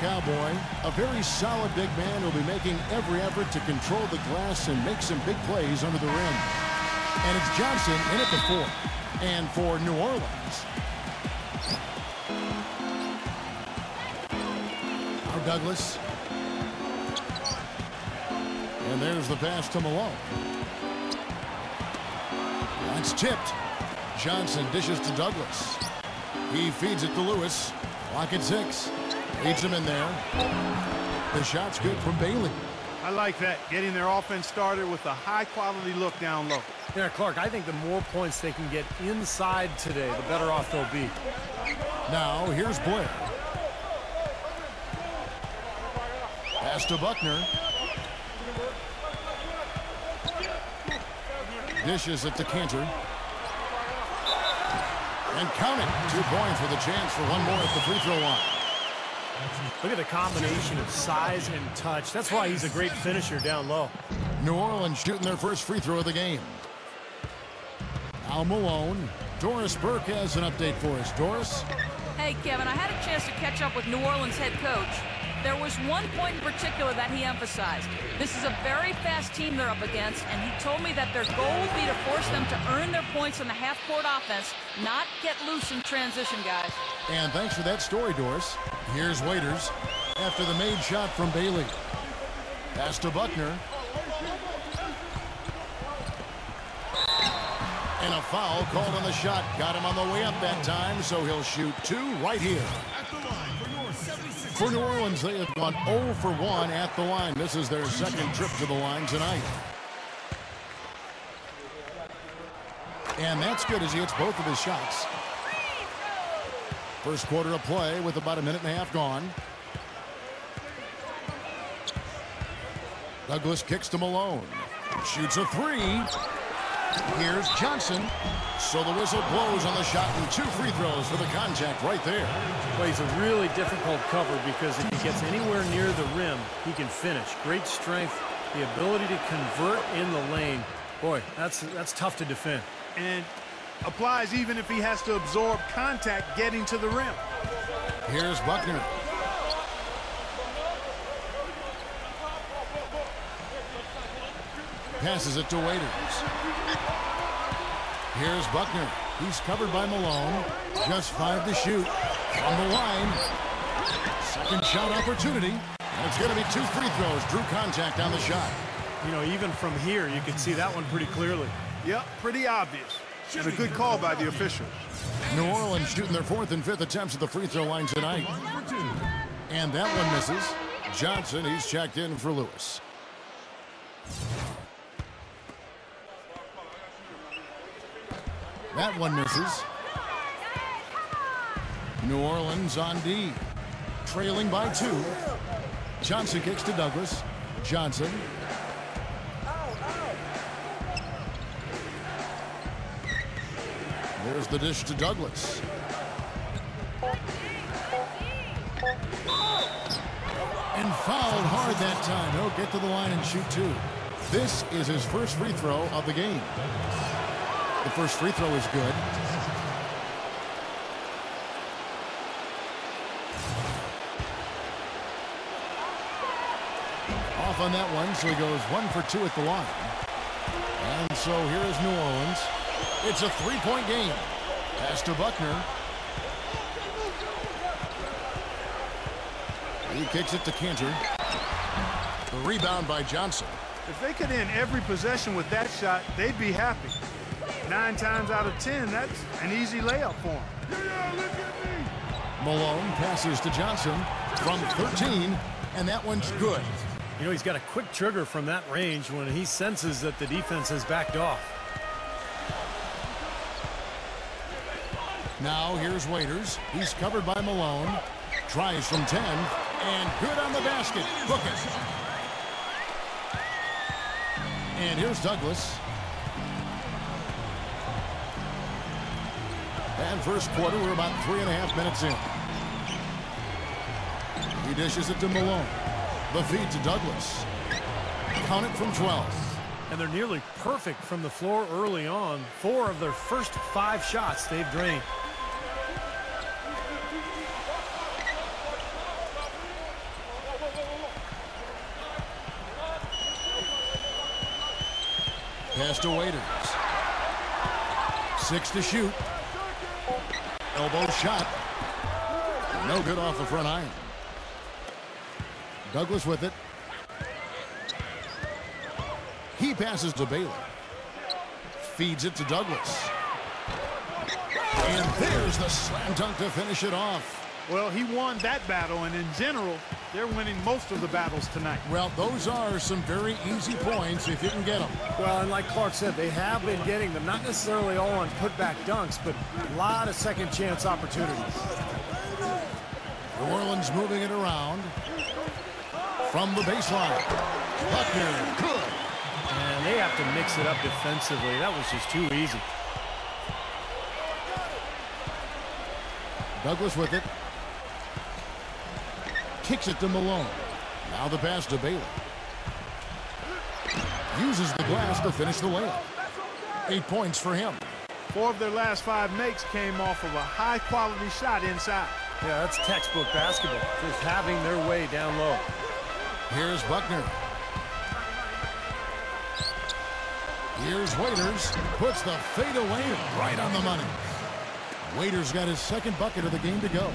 Cowboy, a very solid big man who'll be making every effort to control the glass and make some big plays under the rim. And it's Johnson in at the 4. And for New Orleans, now Douglas. And there's the pass to Malone. That's tipped. Johnson dishes to Douglas. He feeds it to Lewis. Clock at 6. Leads him in there. The shot's good from Bailey. I like that. Getting their offense started with a high-quality look down low. Yeah, Clark, I think the more points they can get inside today, the better off they'll be. Now, here's Blair. Pass to Buckner. Dishes it to Cantor. And count it. 2 points with a chance for one more at the free throw line. Look at the combination of size and touch. That's why he's a great finisher down low. New Orleans shooting their first free throw of the game. Now Malone. Doris Burke has an update for us. Doris? Hey, Kevin, I had a chance to catch up with New Orleans head coach. There was one point in particular that he emphasized. This is a very fast team they're up against, and he told me that their goal will be to force them to earn their points in the half-court offense, not get loose in transition, guys. And thanks for that story, Doris. Here's Waiters after the made shot from Bailey. Pass to Buckner. And a foul called on the shot. Got him on the way up that time, so he'll shoot 2 right here. For New Orleans, they have gone 0 for 1 at the line. This is their second trip to the line tonight. And that's good as he hits both of his shots. First quarter of play with about a minute and a half gone. Douglas kicks to Malone. Shoots a 3. Here's Johnson. So the whistle blows on the shot and 2 free throws for the contact right there. Well, he's a really difficult cover because if he gets anywhere near the rim, he can finish. Great strength, the ability to convert in the lane. Boy, that's tough to defend. And applies even if he has to absorb contact getting to the rim. Here's Buckner. Passes it to Waiters. Here's Buckner. He's covered by Malone. Just 5 to shoot. On the line. Second shot opportunity. And it's going to be 2 free throws. Drew contact on the shot. You know, even from here, you can see that one pretty clearly. Yep, pretty obvious. And a good call by the officials. New Orleans shooting their 4th and 5th attempts at the free throw line tonight. And that one misses. Johnson, he's checked in for Lewis. That one misses. New Orleans on D. Trailing by 2. Johnson kicks to Douglas. Johnson. There's the dish to Douglas. And fouled hard that time. He'll get to the line and shoot 2. This is his first free throw of the game. The first free throw is good. Off on that one, so he goes 1 for 2 at the line. And so here's New Orleans. It's a 3-point game. Pass to Buckner. He kicks it to Cantor. The rebound by Johnson. If they could end every possession with that shot, they'd be happy. 9 times out of 10, that's an easy layup for him. Malone passes to Johnson from 13, and that one's good. You know, he's got a quick trigger from that range when he senses that the defense has backed off. Now here's Waiters. He's covered by Malone. Tries from 10, and good on the basket. Book it. And here's Douglas. And first quarter, we're about 3.5 minutes in. He dishes it to Malone. The feed to Douglas. Count it from 12. And they're nearly perfect from the floor early on. 4 of their first 5 shots they've drained. Pass to Waiters. 6 to shoot. Elbow shot. No good off the front iron. Douglas with it. He passes to Bailey. Feeds it to Douglas. And there's the slam dunk to finish it off. Well, he won that battle, and in general, they're winning most of the battles tonight. Well, those are some very easy points if you can get them. Well, and like Clark said, they have been getting them, not necessarily all on putback dunks, but a lot of second chance opportunities. New Orleans moving it around from the baseline. Buccaneers, good. And they have to mix it up defensively. That was just too easy. Douglas with it. Kicks it to Malone. Now the pass to Bailey. Uses the glass to finish the layup. 8 points for him. 4 of their last 5 makes came off of a high-quality shot inside. Yeah, that's textbook basketball. Just having their way down low. Here's Buckner. Here's Waiters. Puts the fadeaway right on the money. Waiters got his second bucket of the game to go.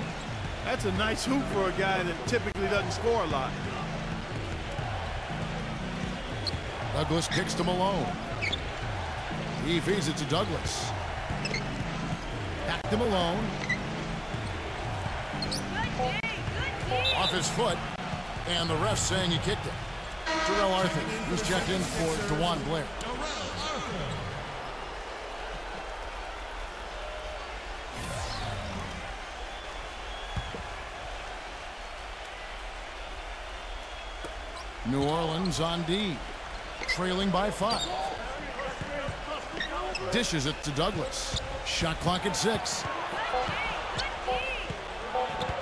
That's a nice hoop for a guy that typically doesn't score a lot. Douglas kicks to Malone. He feeds it to Douglas. Back to Malone. Off his foot. And the ref saying he kicked it. Terrell Arthur, who's checked in for DeJuan Blair. New Orleans on D, trailing by 5. Dishes it to Douglas. Shot clock at 6.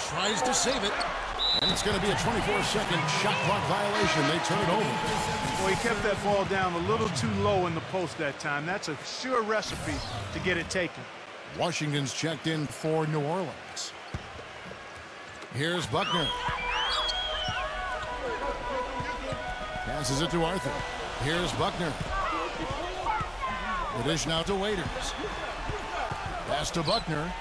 Tries to save it. And it's going to be a 24-second shot clock violation. They turn it over. Well, he kept that ball down a little too low in the post that time. That's a sure recipe to get it taken. Washington's checked in for New Orleans. Here's Buckner. Passes it to Arthur. Here's Buckner. The dish now to Waiters. Pass to Buckner.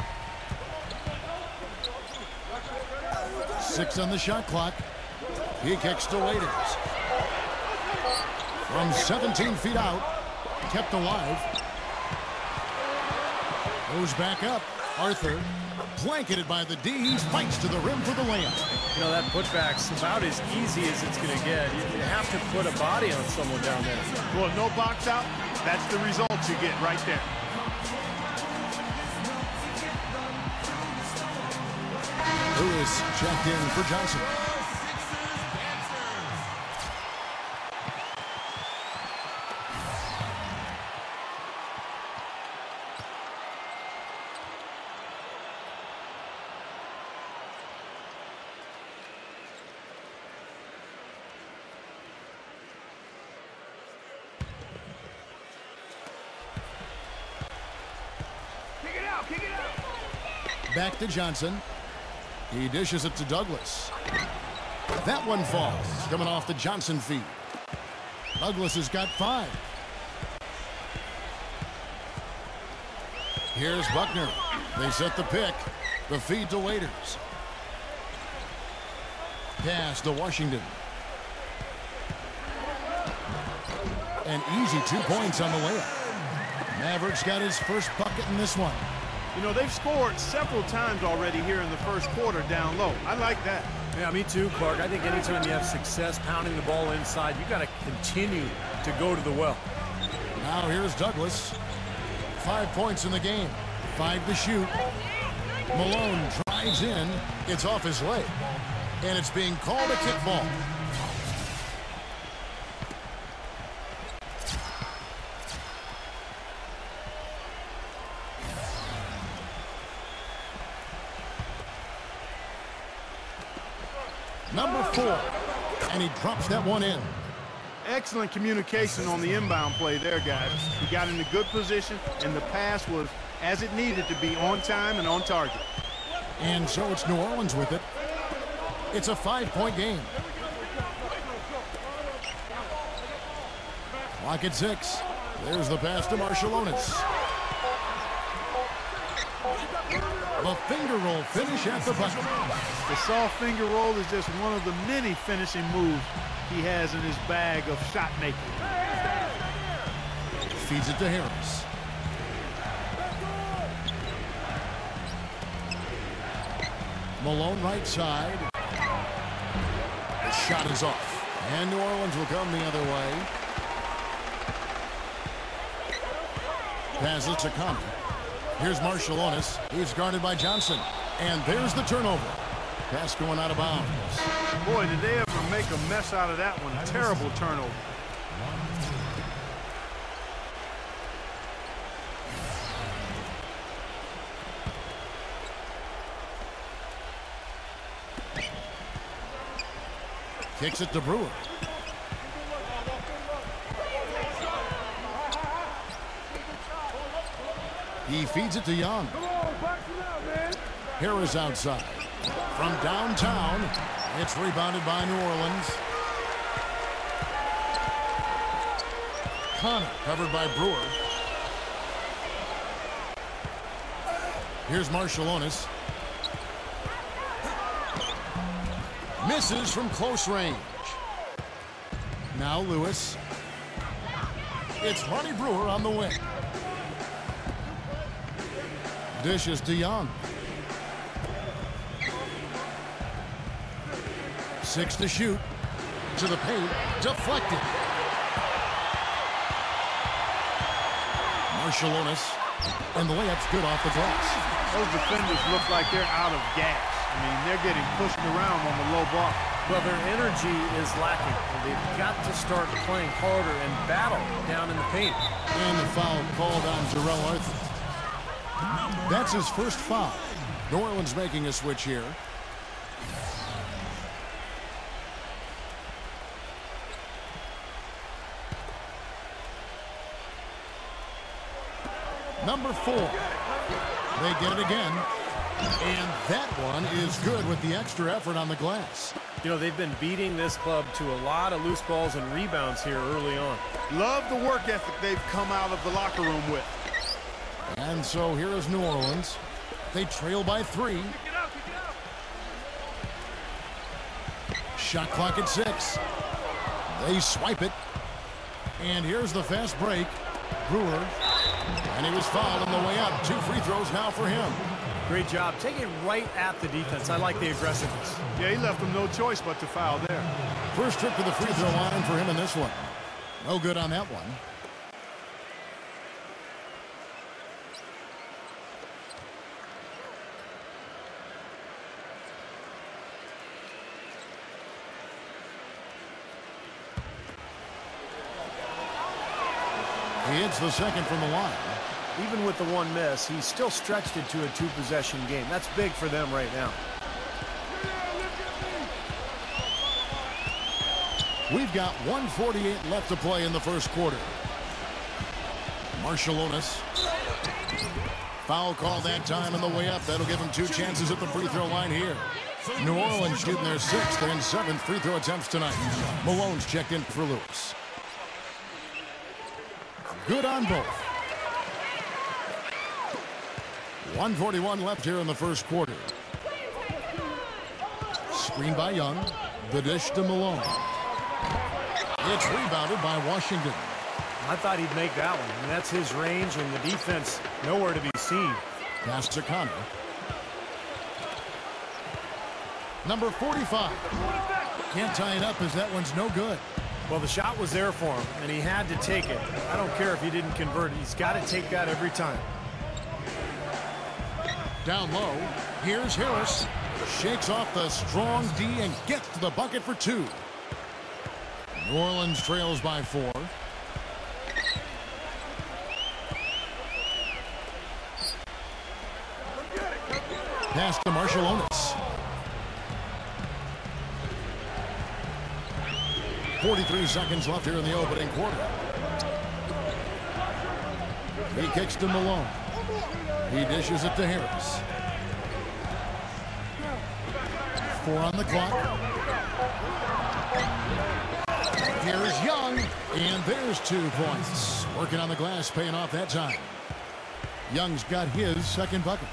6 on the shot clock. He kicks to Waiters. From 17 feet out. Kept alive. Goes back up. Arthur. Blanketed by the D. He fights to the rim for the layup. You know, that putback's about as easy as it's going to get. You have to put a body on someone down there. Well, no box out. That's the result you get right there. Lewis checked in for Johnson. Back to Johnson. He dishes it to Douglas. That one falls, coming off the Johnson feed. Douglas has got 5. Here's Buckner. They set the pick. The feed to Waiters. Pass to Washington. An easy 2 points on the layup. Mavericks got his first bucket in this one. You know, they've scored several times already here in the first quarter down low. I like that. Yeah, me too, Clark. I think anytime you have success pounding the ball inside, you got to continue to go to the well. Now here's Douglas. 5 points in the game. 5 to shoot. Malone drives in. It's off his leg. And it's being called a kickball. Number 4. And he drops that one in. Excellent communication on the inbound play there, guys. He got in a good position, and the pass was as it needed to be, on time and on target. And so it's New Orleans with it. It's a 5-point game. Clock at 6. There's the pass to Marciulionis. The finger roll finish at the bucket. The soft finger roll is just one of the many finishing moves he has in his bag of shot making. Feeds it to Harris. Malone right side. The shot is off. And New Orleans will come the other way. Passes to Connor. Here's Marciulionis. He's guarded by Johnson. And there's the turnover. Pass going out of bounds. Boy, did they ever make a mess out of that one. Terrible turnover. Kicks it to Brewer. He feeds it to Young. Harris outside. From downtown, it's rebounded by New Orleans. Connor covered by Brewer. Here's Marciulionis. Misses from close range. Now Lewis. It's Ronnie Brewer on the wing. Dishes to Young. 6 to shoot. To the paint. Deflected. Marciulionis. And the layup's good off the glass. Those defenders look like they're out of gas. I mean, they're getting pushed around on the low bar. Well, their energy is lacking. They've got to start playing harder and battle down in the paint. And the foul called on Jarrell Arthur. That's his first foul. New Orleans making a switch here. Number 4. They get it again. And that one is good with the extra effort on the glass. You know, they've been beating this club to a lot of loose balls and rebounds here early on. Love the work ethic they've come out of the locker room with. And so here is New Orleans. They trail by 3. Shot clock at 6. They swipe it. And here's the fast break. Brewer. And he was fouled on the way up. 2 free throws now for him. Great job. Take it right at the defense. I like the aggressiveness. Yeah, he left them no choice but to foul there. First trip to the free throw line for him in this one. No good on that one. He hits the second from the line. Even with the one miss, he's still stretched it to a 2-possession game. That's big for them right now. We've got 1:48 left to play in the first quarter. Marciulionis. Foul call that time on the way up. That'll give him 2 chances at the free throw line here. New Orleans shooting their 6th and 7th free throw attempts tonight. Malone's checked in for Lewis. Good on both. 1:41 left here in the first quarter. Screen by Young. The dish to Malone. It's rebounded by Washington. I thought he'd make that one. I mean, that's his range, and the defense nowhere to be seen. Pass to Connor. Number 45. Can't tie it up as that one's no good. Well, the shot was there for him, and he had to take it. I don't care if he didn't convert. He's got to take that every time. Down low. Here's Harris. Shakes off the strong D and gets to the bucket for 2. New Orleans trails by 4. Pass to Marciulionis. 43 seconds left here in the opening quarter. He kicks to Malone. He dishes it to Harris. 4 on the clock. Here's Young, and there's 2 points. Working on the glass, paying off that time. Young's got his second bucket.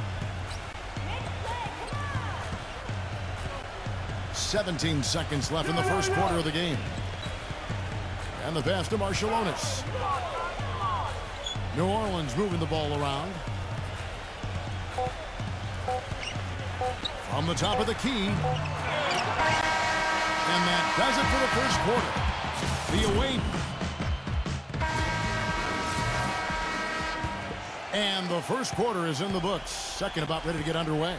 17 seconds left in the first quarter of the game. And the pass to Marshallonis. New Orleans moving the ball around. From the top of the key. And that does it for the first quarter. The away. And the first quarter is in the books. Second about ready to get underway.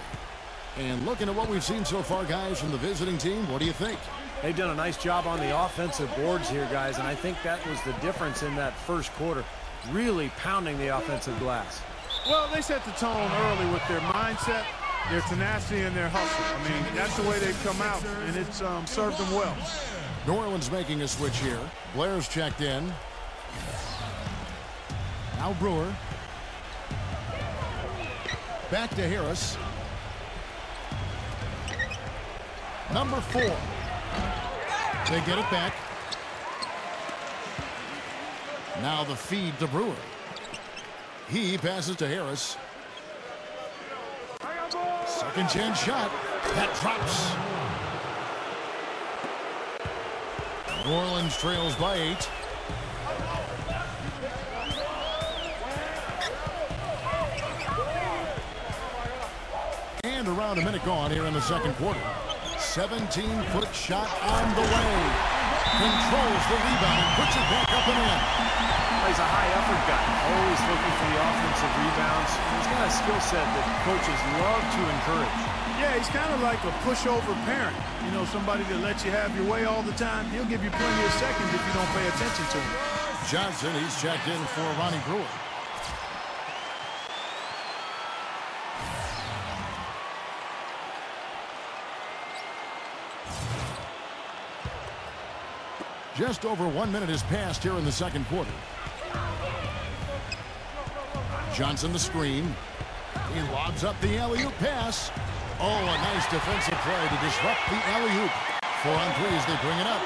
And looking at what we've seen so far, guys, from the visiting team, what do you think? They've done a nice job on the offensive boards here, guys, and I think that was the difference in that first quarter. Really pounding the offensive glass. Well, they set the tone early with their mindset, their tenacity, and their hustle. I mean, that's the way they've come out, and it's served them well. New Orleans making a switch here. Blair's checked in. Now Brewer. Back to Harris. Number 4. They get it back. Now the feed to Brewer. He passes to Harris. Second chance shot. That drops. New Orleans trails by 8. And around a minute gone here in the second quarter. 17-foot shot on the way. Controls the rebound and puts it back up and in. He's a high-effort guy, always looking for the offensive rebounds. He's got a skill set that coaches love to encourage. Yeah, he's kind of like a pushover parent. You know, somebody that lets you have your way all the time. He'll give you plenty of seconds if you don't pay attention to him. Johnson, he's checked in for Ronnie Brewer. Just over 1 minute has passed here in the second quarter. Johnson the screen. He lobs up the alley-oop pass. Oh, a nice defensive play to disrupt the alley-oop. 4 on 3 as they bring it up.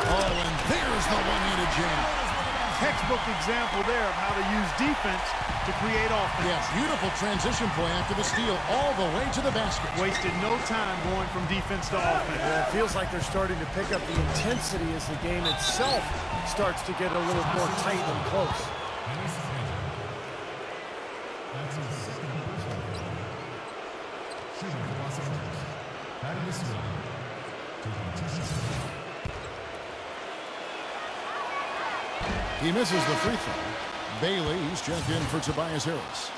Oh, and there's the one-handed jam. Textbook example there of how to use defense to create offense. Yes, beautiful transition play after the steal all the way to the basket. Wasted no time going from defense to offense. Yeah, it feels like they're starting to pick up the intensity as the game itself starts to get a little more tight and close. He misses the free throw. Bailey, he's checked in for Tobias Harris.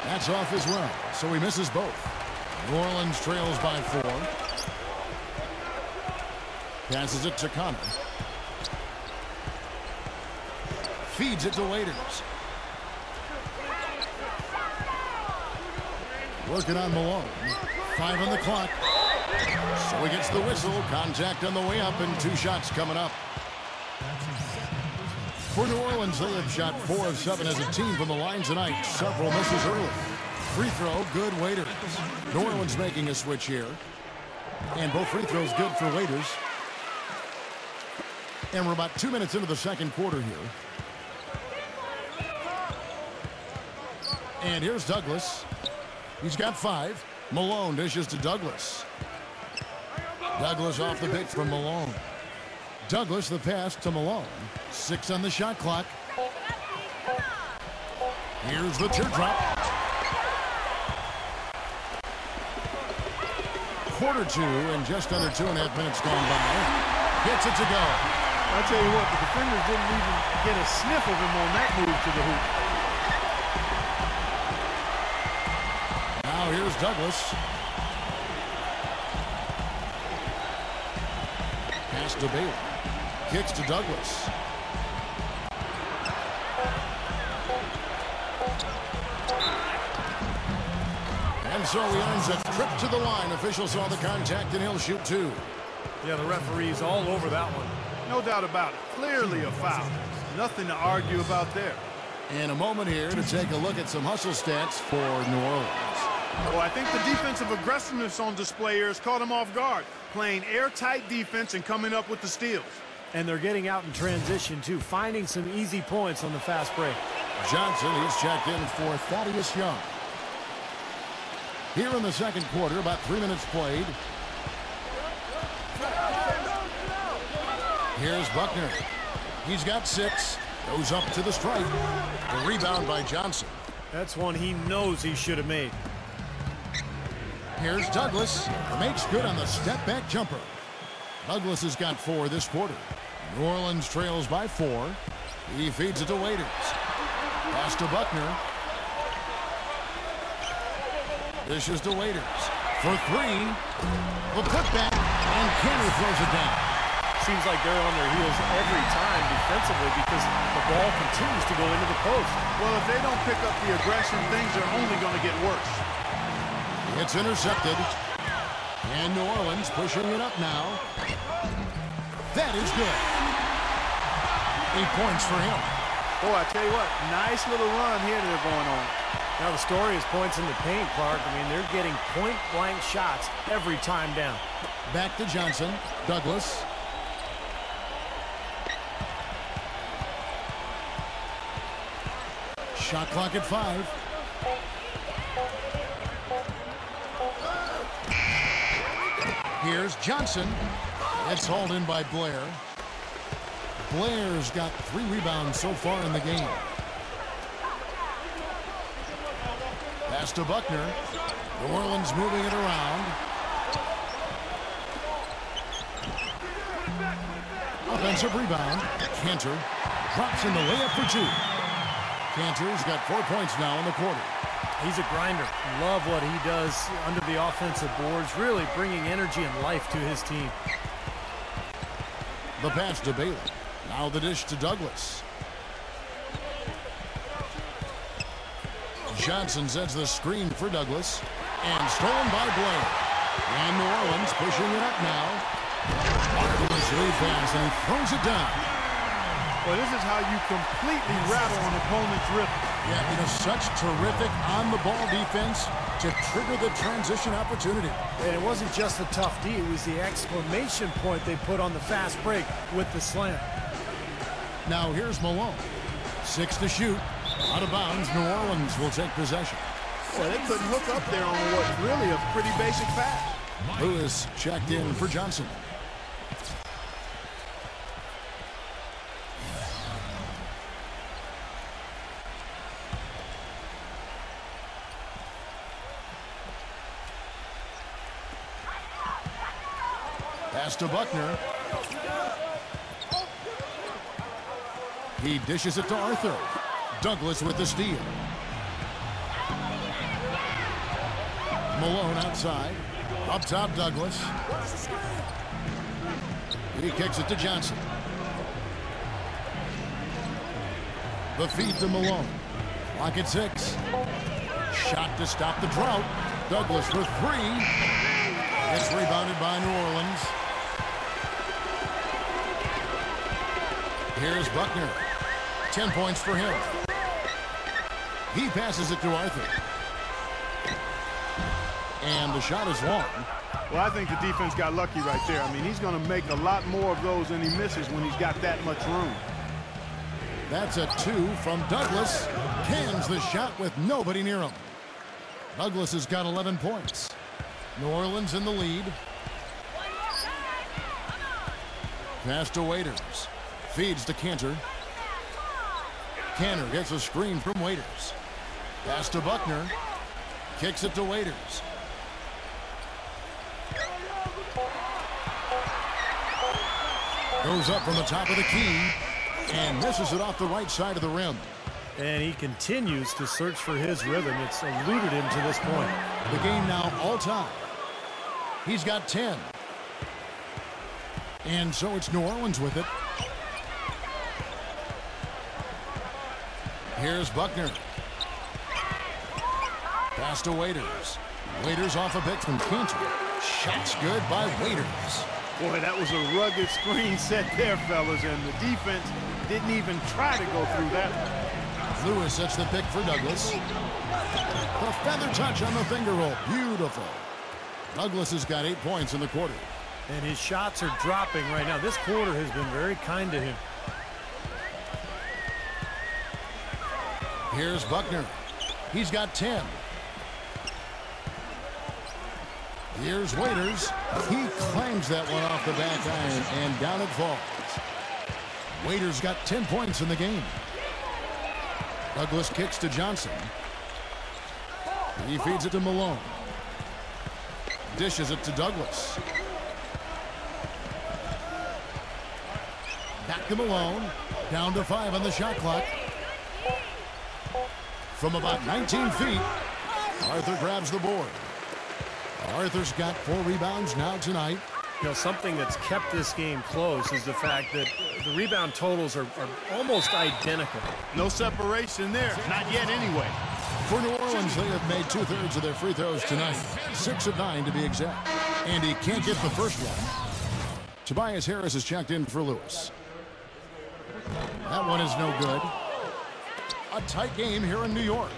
That's off as well, so he misses both. New Orleans trails by 4. Passes it to Connor. Feeds it to Waiters. Working on Malone. 5 on the clock. So he gets the whistle. Contact on the way up and 2 shots coming up. For New Orleans, they have shot 4 of 7 as a team from the line tonight. Several misses early. Free throw, good. Waiters. New Orleans making a switch here. And both free throws good for Waiters. And we're about 2 minutes into the second quarter here. And here's Douglas. He's got 5. Malone dishes to Douglas. Douglas off the pick from Malone. Douglas the pass to Malone. 6 on the shot clock. Here's the teardrop. Quarter 2 and just under 2.5 minutes gone by. Gets it to go. I'll tell you what, the defenders didn't even get a sniff of him on that move to the hoop. Now here's Douglas. Pass to Bailey. Kicks to Douglas. And so he earns a trip to the line. Official saw the contact and he'll shoot 2. Yeah, the referee's all over that one. No doubt about it. Clearly a foul. Nothing to argue about there. In a moment here to take a look at some hustle stats for New Orleans. Well, I think the defensive aggressiveness on display here has caught him off guard. Playing airtight defense and coming up with the steals. And they're getting out in transition, too, finding some easy points on the fast break. Johnson, he's checked in for Thaddeus Young. Here in the second quarter, about 3 minutes played. Here's Buckner. He's got 6. Goes up to the stripe. The rebound by Johnson. That's one he knows he should have made. Here's Douglas. Makes good on the step-back jumper. Douglas has got 4 this quarter. New Orleans trails by 4. He feeds it to Waiters. Pass to Buckner. Dishes to Waiters. For 3. The putback. And Kenner throws it down. Seems like they're on their heels every time defensively because the ball continues to go into the post. Well, if they don't pick up the aggression, things are only going to get worse. It's intercepted. And New Orleans pushing it up now. That is good. 8 points for him. Boy, I tell you what, nice little run here they're going on. Now the story is points in the paint, Clark. I mean, they're getting point-blank shots every time down. Back to Johnson. Douglas. Shot clock at 5. Here's Johnson. It's hauled in by Blair. Blair's got 3 rebounds so far in the game. Pass to Buckner. New Orleans moving it around. Offensive rebound. Cantor drops in the layup for 2. Cantor's got 4 points now in the quarter. He's a grinder. Love what he does under the offensive boards, really bringing energy and life to his team. The pass to Bailey. Now the dish to Douglas. Johnson sets the screen for Douglas. And stolen by Blair. And New Orleans pushing it up now. Douglas lead pass and he throws it down. Well, this is how you completely rattle an opponent's rhythm. Yeah, you know, such terrific on-the-ball defense to trigger the transition opportunity. And it wasn't just the tough D, it was the exclamation point they put on the fast break with the slam. Now here's Malone. 6 to shoot. Out of bounds, New Orleans will take possession. Well, they couldn't hook up there on what's really a pretty basic pass. Lewis checked in for Johnson. Pass to Buckner. He dishes it to Arthur. Douglas with the steal. Malone outside. Up top, Douglas. He kicks it to Johnson. The feed to Malone. Clock at 6. Shot to stop the drought. Douglas for 3. It's rebounded by New Orleans. Here's Buckner. 10 points for him. He passes it to Arthur. And the shot is long. Well, I think the defense got lucky right there. I mean, he's going to make a lot more of those than he misses when he's got that much room. That's a 2 from Douglas. Cans the shot with nobody near him. Douglas has got 11 points. New Orleans in the lead. Pass to Waiters. Feeds to Cantor. Cantor gets a screen from Waiters. Pass to Buckner. Kicks it to Waiters. Goes up from the top of the key and misses it off the right side of the rim. And he continues to search for his rhythm. It's eluded him to this point. The game now all time. He's got 10. And so it's New Orleans with it. Here's Buckner. Pass to Waiters. Waiters off a pick from Cantor. Shots good by Waiters. Boy, that was a rugged screen set there, fellas, and the defense didn't even try to go through that one. Lewis sets the pick for Douglas. The feather touch on the finger roll. Beautiful. Douglas has got 8 points in the quarter. And his shots are dropping right now. This quarter has been very kind to him. Here's Buckner. He's got 10. Here's Waiters. He claims that one off the back iron, and down it falls. Waiters got 10 points in the game. Douglas kicks to Johnson. He feeds it to Malone. Dishes it to Douglas. Back to Malone. Down to 5 on the shot clock. From about 19 feet, Arthur grabs the board. Arthur's got 4 rebounds now tonight. You know, something that's kept this game close is the fact that the rebound totals are almost identical. No separation there. Not yet anyway. For New Orleans, they have made 2/3 of their free throws tonight. 6 of 9 to be exact. And he can't get the first one. Tobias Harris is checked in for Lewis. That one is no good. A tight game here in New York.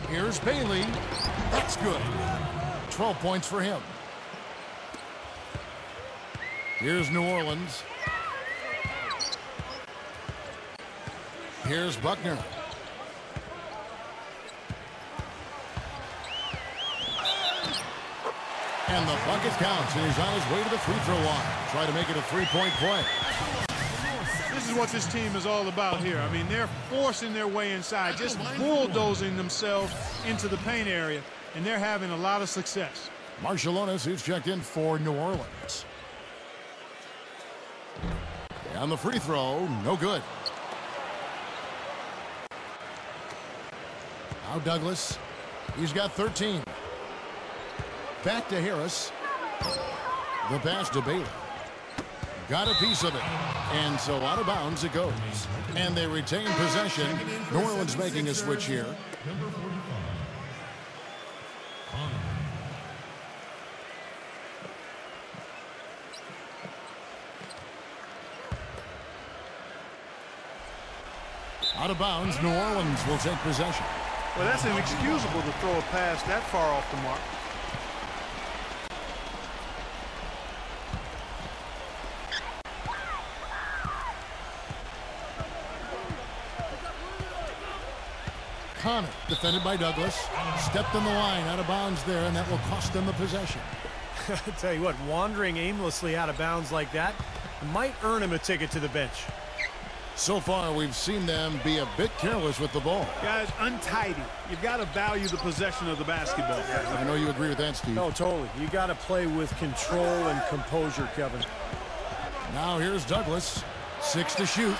Here's Bailey. That's good. 12 points for him. Here's New Orleans. Here's Buckner. And the bucket counts, and he's on his way to the free throw line. Try to make it a 3-point play. This is what this team is all about here. I mean, they're forcing their way inside, just bulldozing themselves into the paint area, and they're having a lot of success. Marciulionis, who's checked in for New Orleans. And the free throw, no good. Now Douglas. He's got 13. Back to Harris. The pass to Bailey. Got a piece of it. And so out of bounds it goes. And they retain possession. New Orleans making a switch here. Out of bounds, New Orleans will take possession. Well, that's inexcusable to throw a pass that far off the mark. Connor, defended by Douglas, stepped on the line, out of bounds there, and that will cost them the possession. I tell you what, wandering aimlessly out of bounds like that might earn him a ticket to the bench. So far, we've seen them be a bit careless with the ball. Guys, untidy. You've got to value the possession of the basketball. I know you agree with that, Steve. No, totally. You got to play with control and composure, Kevin. Now here's Douglas. 6 to shoot.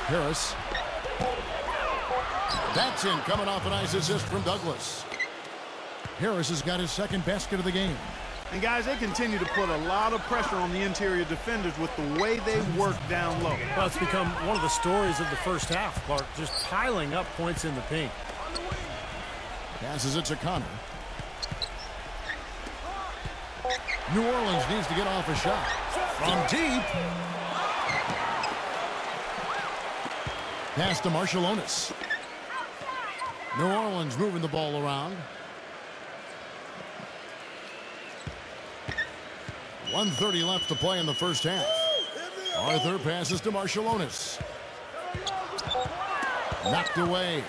Harris. That's in, coming off a nice assist from Douglas. Harris has got his second basket of the game. And guys, they continue to put a lot of pressure on the interior defenders with the way they work down low. Well, it's become one of the stories of the first half, Clark, just piling up points in the paint. Passes it to Connor. New Orleans needs to get off a shot. From deep. Pass to Marciulionis. New Orleans moving the ball around. 1:30 left to play in the first half. Arthur passes to Marciulionis. Knocked away.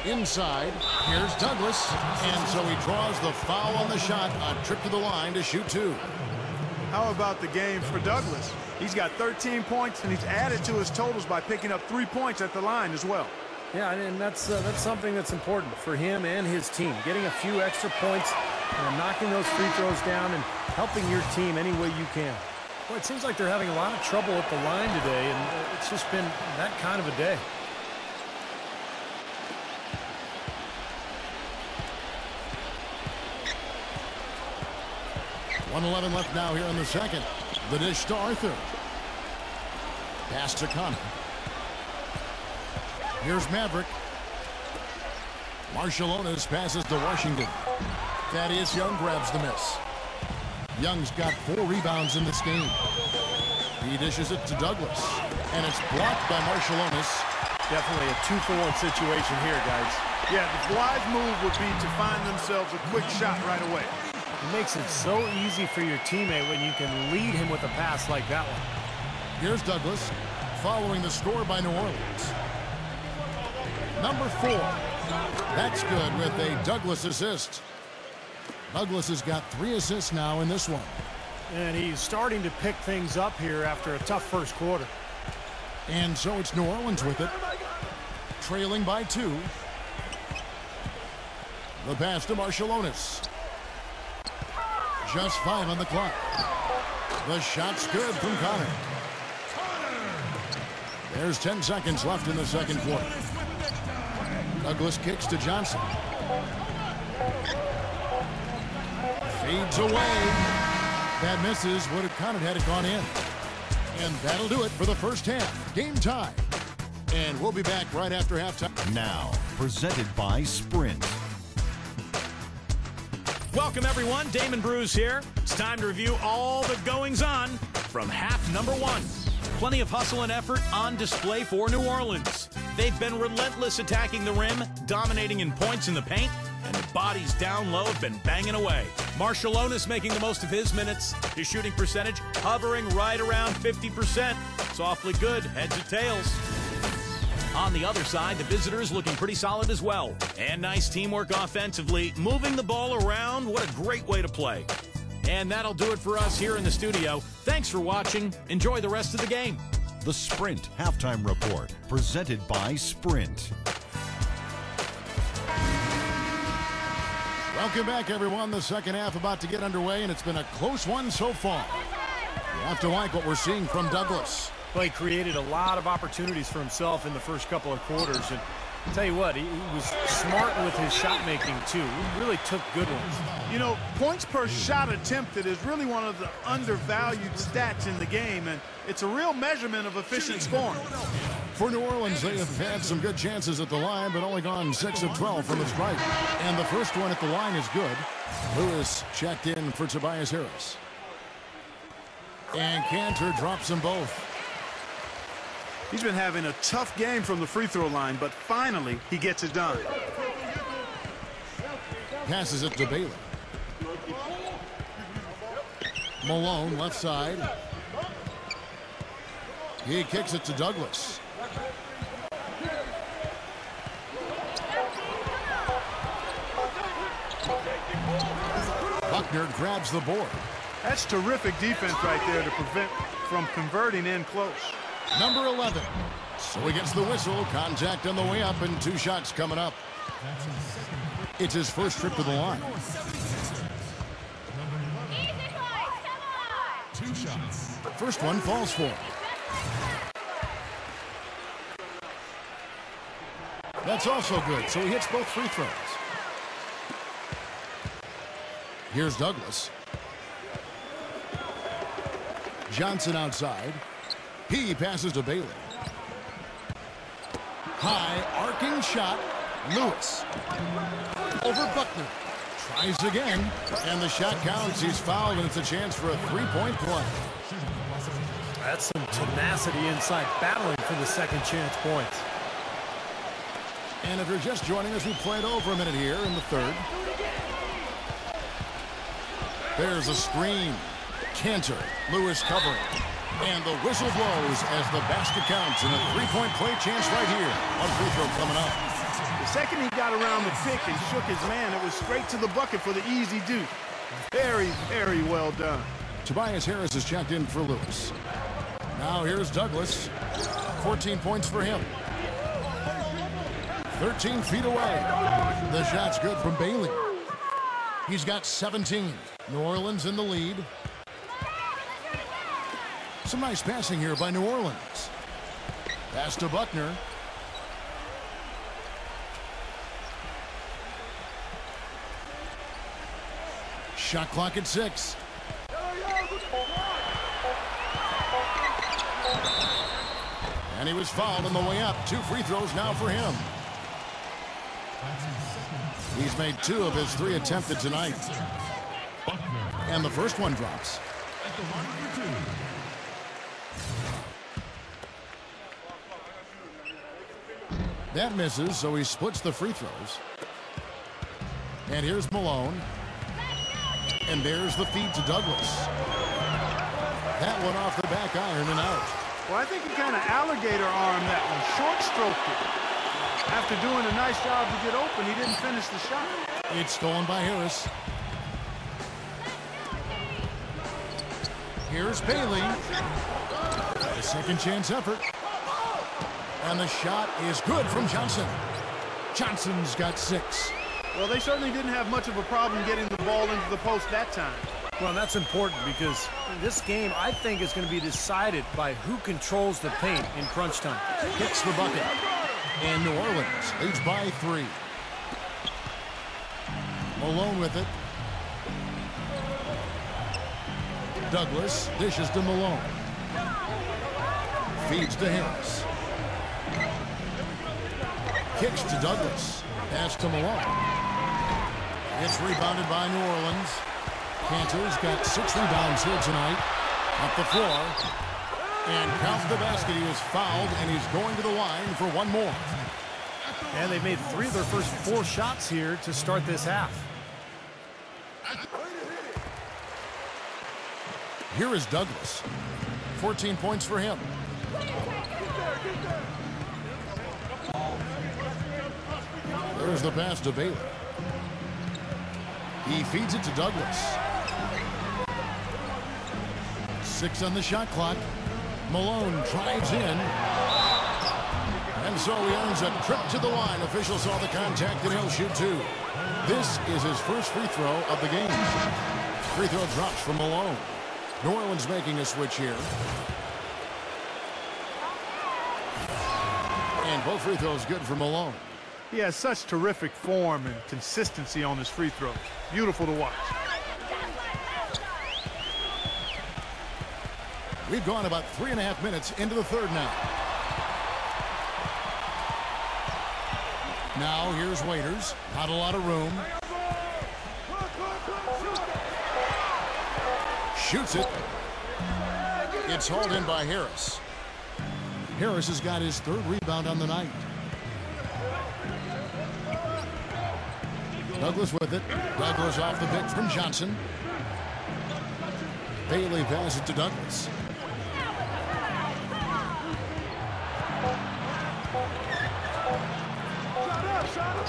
Inside, here's Douglas. And so he draws the foul on the shot. A trip to the line to shoot 2. How about the game for Douglas? He's got 13 points, and he's added to his totals by picking up 3 points at the line as well. Yeah, and that's something that's important for him and his team. Getting a few extra points, knocking those free throws down, and helping your team any way you can. Well, it seems like they're having a lot of trouble at the line today, and it's just been that kind of a day. .111 left now here in the second. The dish to Arthur. Pass to Connor. Here's Maverick. Marciulionis passes to Washington. Thaddeus Young grabs the miss. Young's got 4 rebounds in this game. He dishes it to Douglas. And it's blocked by Marciulionis. Definitely a 2-for-1 situation here, guys. Yeah, the wise move would be to find themselves a quick shot right away. It makes it so easy for your teammate when you can lead him with a pass like that one. Here's Douglas following the score by New Orleans. Number 4. That's good with a Douglas assist. Douglas has got 3 assists now in this one. And he's starting to pick things up here after a tough first quarter. And so it's New Orleans with it. Trailing by 2. The pass to Marciulionis. Just 5 on the clock. The shot's good from Connor. There's 10 seconds left in the second quarter. Douglas kicks to Johnson. Fades away. That misses. Would have counted had it gone in. And that'll do it for the first half. Game time. And we'll be back right after halftime. Now, presented by Sprint. Welcome, everyone. Damon Bruce here. It's time to review all the goings-on from half number 1. Plenty of hustle and effort on display for New Orleans. They've been relentless attacking the rim, dominating in points in the paint, and the bodies down low have been banging away. Marciulionis making the most of his minutes. His shooting percentage hovering right around 50%. It's awfully good, heads or tails. On the other side, the visitors looking pretty solid as well. And nice teamwork offensively, moving the ball around. What a great way to play. And that'll do it for us here in the studio. Thanks for watching. Enjoy the rest of the game. The Sprint Halftime Report, presented by Sprint. Welcome back, everyone. The second half about to get underway, and it's been a close one so far. You have to like what we're seeing from Douglas. Well, he created a lot of opportunities for himself in the first couple of quarters. And I'll tell you what, he was smart with his shot making, too. He really took good ones. You know, points per shot attempted is really one of the undervalued stats in the game, and it's a real measurement of efficient scoring. For New Orleans, they have had some good chances at the line, but only gone 6 of 12 from the stripe. And the first one at the line is good. Lewis checked in for Tobias Harris. And Cantor drops them both. He's been having a tough game from the free throw line, but finally he gets it done. Passes it to Bailey. Malone, left side. He kicks it to Douglas. Buckner grabs the board. That's terrific defense right there to prevent from converting in close. Number 11. So he gets the whistle. Contact on the way up, and 2 shots coming up. It's his first trip to the line. 2 shots. First one falls for him. That's also good, so he hits both free throws. Here's Douglas. Johnson outside. He passes to Bailey. High arcing shot. Lewis. Over Buckner. Tries again. And the shot counts. He's fouled, and it's a chance for a 3-point play. That's some tenacity inside, battling for the second chance points. And if you're just joining us, we played over a minute here in the third. There's a screen. Cantor. Lewis covering. And the whistle blows as the basket counts, and a 3-point play chance right here. One free throw coming up. The second he got around the pick and shook his man, it was straight to the bucket for the easy deuce. Very, very well done. Tobias Harris is checked in for Lewis. Now here's Douglas. 14 points for him. 13 feet away. The shot's good from Bailey. He's got 17. New Orleans in the lead. Some nice passing here by New Orleans. Pass to Buckner. Shot clock at 6. And he was fouled on the way up. 2 free throws now for him. He's made 2 of his 3 attempted tonight. And the first one drops. That misses, so he splits the free throws. And here's Malone. And there's the feed to Douglas. That one off the back iron and out. Well, I think he kind of alligator armed that one, short stroked it. After doing a nice job to get open, he didn't finish the shot. It's stolen by Harris. Here's Bailey. A second chance effort. And the shot is good from Johnson. Johnson's got 6. Well, they certainly didn't have much of a problem getting the ball into the post that time. Well, that's important because this game, I think, is going to be decided by who controls the paint in crunch time. Hits the bucket. And New Orleans leads by 3. Malone with it. Douglas dishes to Malone. Feeds to Harris. Kicks to Douglas. Pass to Malone. It's rebounded by New Orleans. Cantor's got 6 rebounds here tonight. Up the floor. And count the basket. He was fouled, and he's going to the line for one more. And they've made 3 of their first 4 shots here to start this half. Here is Douglas. 14 points for him. There's the pass to Bailey. He feeds it to Douglas. 6 on the shot clock. Malone drives in. And so he earns a trip to the line. Officials saw the contact, and he'll shoot 2. This is his first free throw of the game. Free throw drops from Malone. New Orleans making a switch here. And both free throws good for Malone. He has such terrific form and consistency on his free throws. Beautiful to watch. We've gone about 3.5 minutes into the third now. Now here's Waiters. Not a lot of room. Shoots it. It's hauled in by Harris. Harris has got his 3rd rebound on the night. Douglas with it. Douglas off the pick from Johnson. Bailey passes it to Douglas.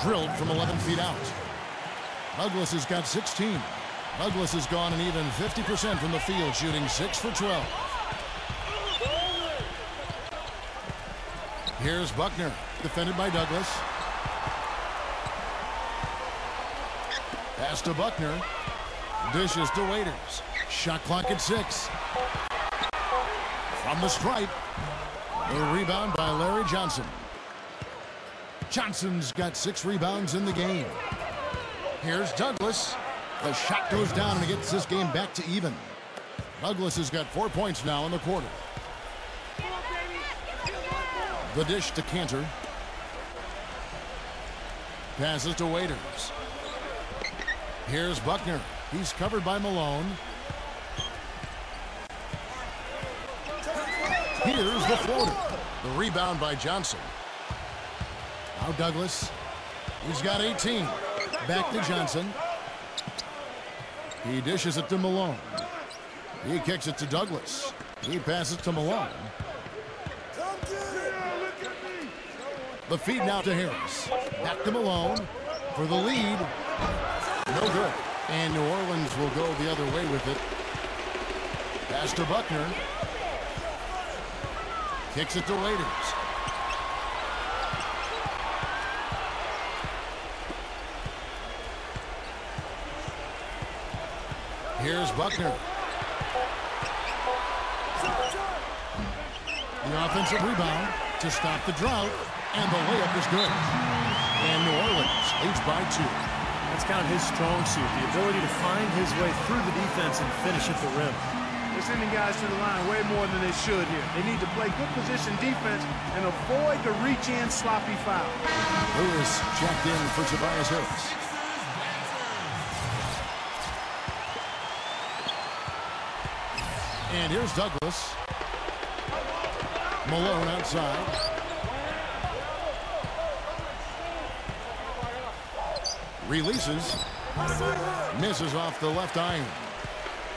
Drilled from 11 feet out. Douglas has got 16. Douglas has gone an even 50% from the field, shooting 6 for 12. Here's Buckner, defended by Douglas. Pass to Buckner. Dishes to Waiters. Shot clock at 6. From the stripe. A rebound by Larry Johnson. Johnson's got 6 rebounds in the game. Here's Douglas. The shot goes down and it gets this game back to even. Douglas has got 4 points now in the quarter. The dish to Cantor. Passes to Waiters. Here's Buckner. He's covered by Malone. Here's the floater. The rebound by Johnson. Now Douglas. He's got 18. Back to Johnson. He dishes it to Malone. He kicks it to Douglas. He passes to Malone. The feed now to Harris. Back to Malone for the lead. No good. And New Orleans will go the other way with it. Pass to Buckner. Kicks it to Waiters. Here's Buckner. The offensive rebound to stop the drought, and the layup is good. And New Orleans leads by 2. That's kind of his strong suit, the ability to find his way through the defense and finish at the rim. They're sending guys to the line way more than they should here. They need to play good position defense and avoid the reach-in sloppy foul. Lewis checked in for Tobias Harris. And here's Douglas. Malone outside. Releases. Misses off the left iron.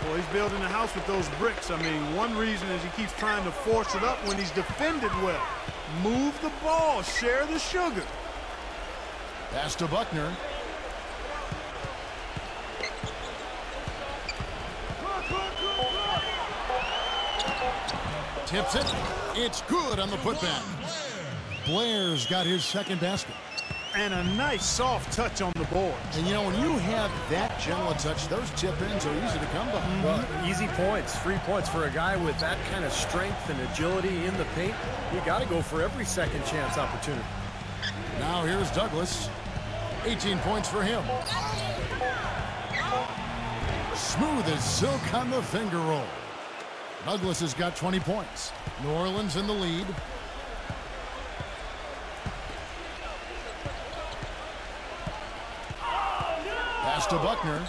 Well, he's building a house with those bricks. I mean, one reason is he keeps trying to force it up when he's defended well. Move the ball, share the sugar. Pass to Buckner. Tips it. It's good on the putback. Blair's got his second basket. And a nice soft touch on the board. And you know, when you have that gentle a touch, those tip-ins are easy to come by. Well, easy points, free points for a guy with that kind of strength and agility in the paint. You got to go for every second chance opportunity. Now here's Douglas. 18 points for him. Smooth as silk on the finger roll. Douglas has got 20 points. New Orleans in the lead. Pass to Buckner.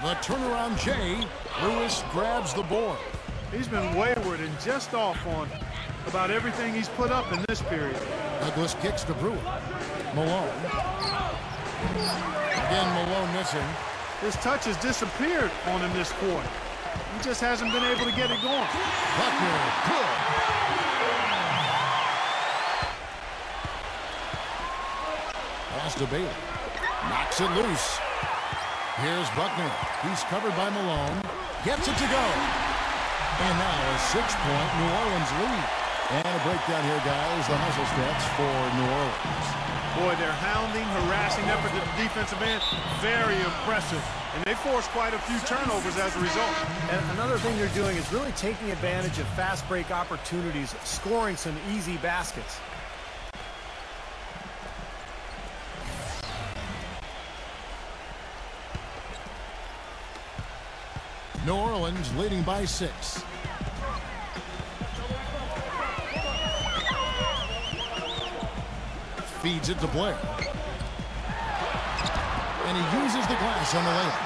The turnaround Jay. Lewis grabs the board. He's been wayward and just off on about everything he's put up in this period. Douglas kicks to Brewer. Malone. Again, Malone missing. His touch has disappeared on him this quarter. He just hasn't been able to get it going. Buckner, good. Pass to Bailey. Knocks it loose. Here's Buckner. He's covered by Malone. Gets it to go. And now a 6-point New Orleans lead. And a breakdown here, guys. The hustle stats for New Orleans. Boy, their hounding, harassing effort at the defensive end, very impressive. And they forced quite a few turnovers as a result. And another thing they're doing is really taking advantage of fast break opportunities, scoring some easy baskets. New Orleans leading by 6. Feeds it to Blair. And he uses the glass on the layup.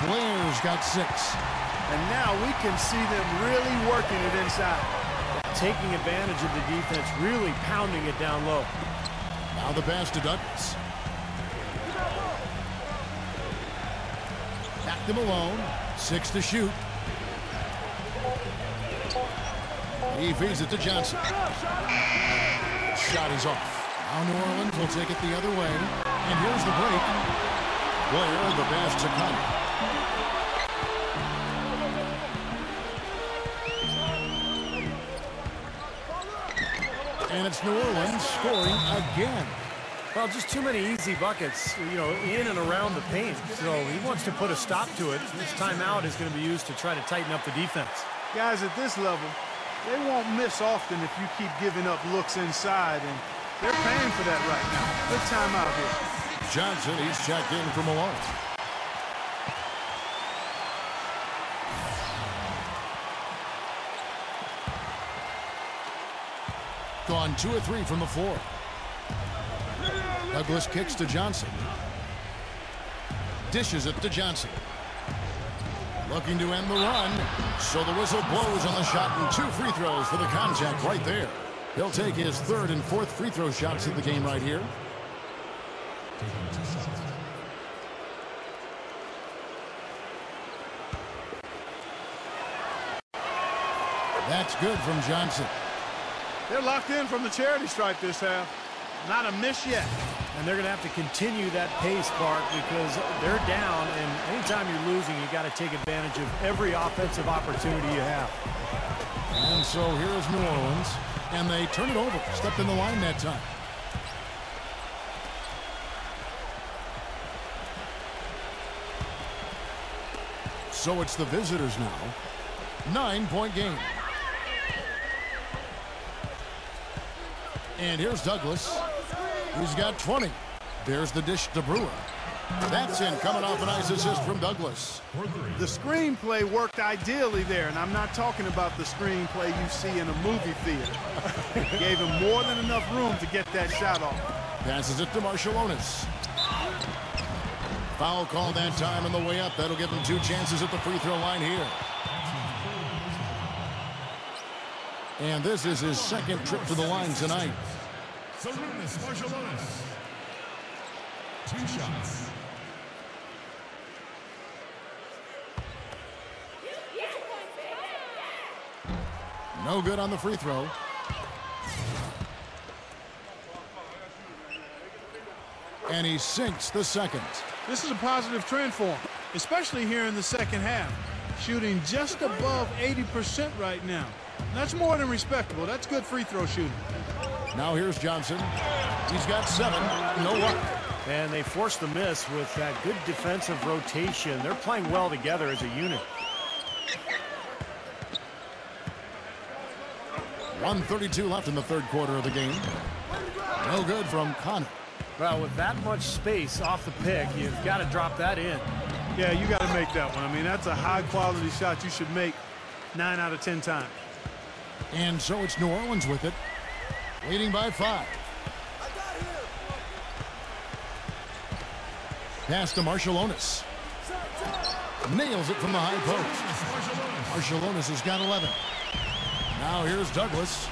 Blair's got 6. And now we can see them really working it inside. Taking advantage of the defense, really pounding it down low. Now the pass to Douglas. Back to Malone. 6 to shoot. He feeds it to Johnson. Shot is off. Now New Orleans will take it the other way. And here's the break. Blair, the pass to Conley. And it's New Orleans scoring again. Well, just too many easy buckets, you know, in and around the paint. So he wants to put a stop to it. This timeout is going to be used to try to tighten up the defense. Guys, at this level, they won't miss often if you keep giving up looks inside, and they're paying for that right now. Good timeout here. Johnson, he's checked in for Malone. Gone 2 of 3 from the floor. Douglas kicks to Johnson. Dishes it to Johnson. Looking to end the run. So the whistle blows on the shot and 2 free throws for the contact right there. He'll take his 3rd and 4th free throw shots of the game right here. That's good from Johnson. They're locked in from the charity stripe this half. Not a miss yet. And they're going to have to continue that pace, Clark, because they're down, and anytime you're losing, you got to take advantage of every offensive opportunity you have. And so here's New Orleans, and they turn it over. Stepped in the line that time. So it's the visitors now. 9-point game. And here's Douglas. He's got 20. There's the dish to Brewer. That's in, coming off a nice assist from Douglas. The screenplay worked ideally there, and I'm not talking about the screenplay you see in a movie theater. Gave him more than enough room to get that shot off. Passes it to Marshallonis. Foul call that time on the way up. That'll give him 2 chances at the free throw line here. And this is his 2nd trip to the line tonight. 2 shots. No good on the free throw. And he sinks the second. This is a positive trend for him, especially here in the second half. Shooting just above 80% right now. That's more than respectable. That's good free throw shooting. Now here's Johnson. He's got 7. No luck. And they forced the miss with that good defensive rotation. They're playing well together as a unit. 1:32 left in the third quarter of the game. No good from Connor. Well, with that much space off the pick, you've got to drop that in. Yeah, you got to make that one. I mean, that's a high-quality shot you should make 9 out of 10 times. And so it's New Orleans with it, leading by 5. Pass to Marshallonis. Nails it from the high post. Marshallonis has got 11. Now here's Douglas.